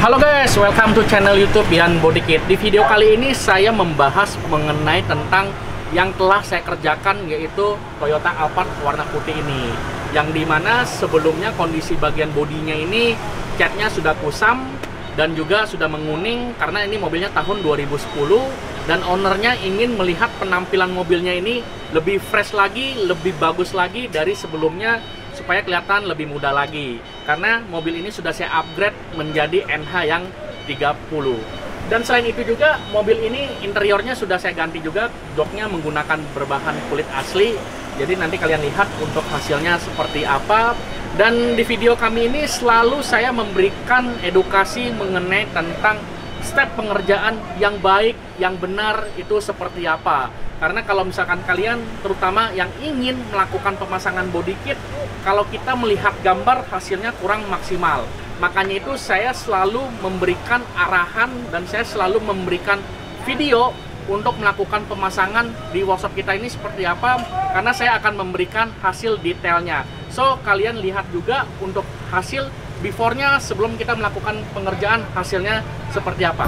Halo guys, welcome to channel YouTube Bianbodykit. Di video kali ini saya membahas mengenai tentang yang telah saya kerjakan, yaitu Toyota Alphard warna putih ini. Yang dimana sebelumnya kondisi bagian bodinya ini catnya sudah kusam dan juga sudah menguning karena ini mobilnya tahun 2010 dan ownernya ingin melihat penampilan mobilnya ini lebih fresh lagi, lebih bagus lagi dari sebelumnya supaya kelihatan lebih muda lagi, karena mobil ini sudah saya upgrade menjadi NH yang 30. Dan selain itu juga mobil ini interiornya sudah saya ganti juga, joknya menggunakan berbahan kulit asli. Jadi nanti kalian lihat untuk hasilnya seperti apa. Dan di video kami ini selalu saya memberikan edukasi mengenai tentang step pengerjaan yang baik, yang benar itu seperti apa. Karena kalau misalkan kalian, terutama yang ingin melakukan pemasangan body kit, kalau kita melihat gambar hasilnya kurang maksimal. Makanya itu saya selalu memberikan arahan dan saya selalu memberikan video untuk melakukan pemasangan di workshop kita ini seperti apa, karena saya akan memberikan hasil detailnya. So, kalian lihat juga untuk hasil before-nya sebelum kita melakukan pengerjaan, hasilnya seperti apa.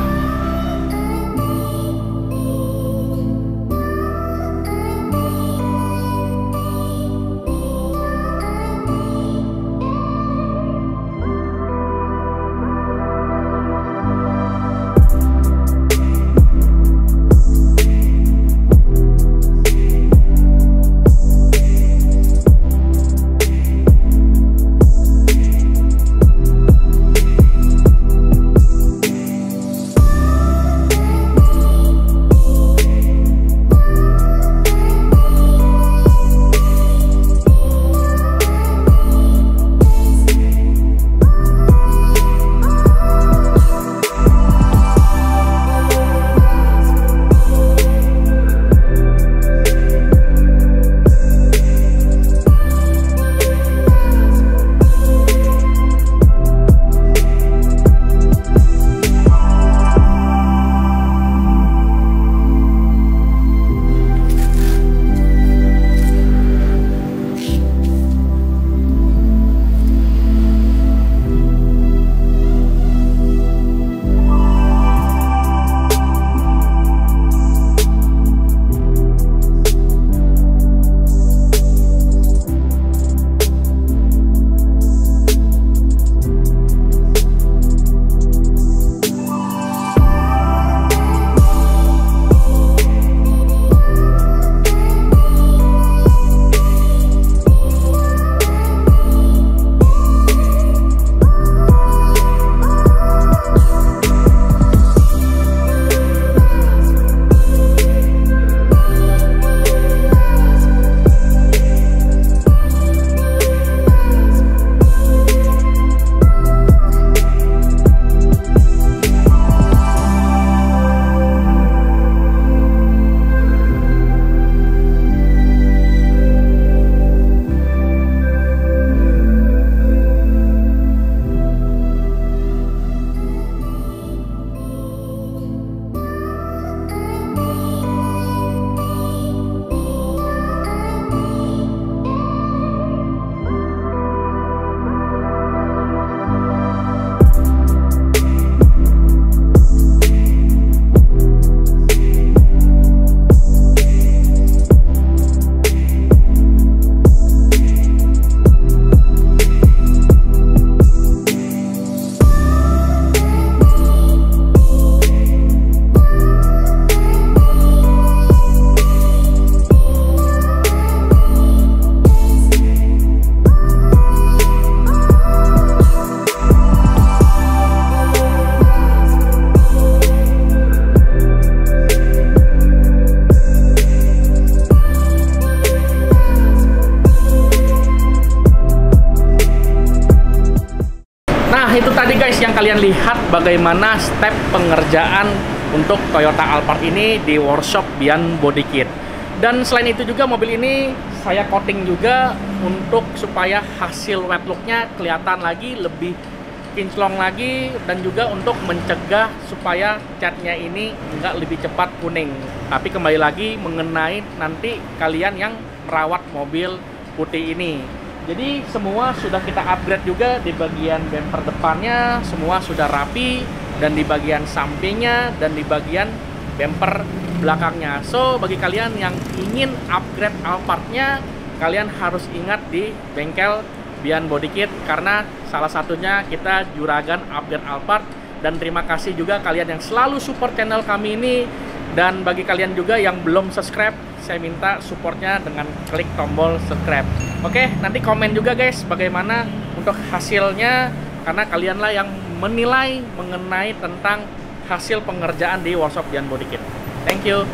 Itu tadi guys yang kalian lihat bagaimana step pengerjaan untuk Toyota Alphard ini di workshop Bianbodykit. Dan selain itu juga mobil ini saya coating juga untuk supaya hasil wet looknya kelihatan lagi lebih kinclong lagi, dan juga untuk mencegah supaya catnya ini nggak lebih cepat kuning. Tapi kembali lagi mengenai nanti kalian yang merawat mobil putih ini. Jadi semua sudah kita upgrade juga di bagian bumper depannya, semua sudah rapi, dan di bagian sampingnya dan di bagian bumper belakangnya. So bagi kalian yang ingin upgrade Alphardnya, kalian harus ingat di bengkel Bianbodykit, karena salah satunya kita juragan upgrade Alphard. Dan terima kasih juga kalian yang selalu support channel kami ini. Dan bagi kalian juga yang belum subscribe, saya minta supportnya dengan klik tombol subscribe. Oke, nanti komen juga guys bagaimana untuk hasilnya, karena kalianlah yang menilai mengenai tentang hasil pengerjaan di workshop Bianbodykit. Thank you.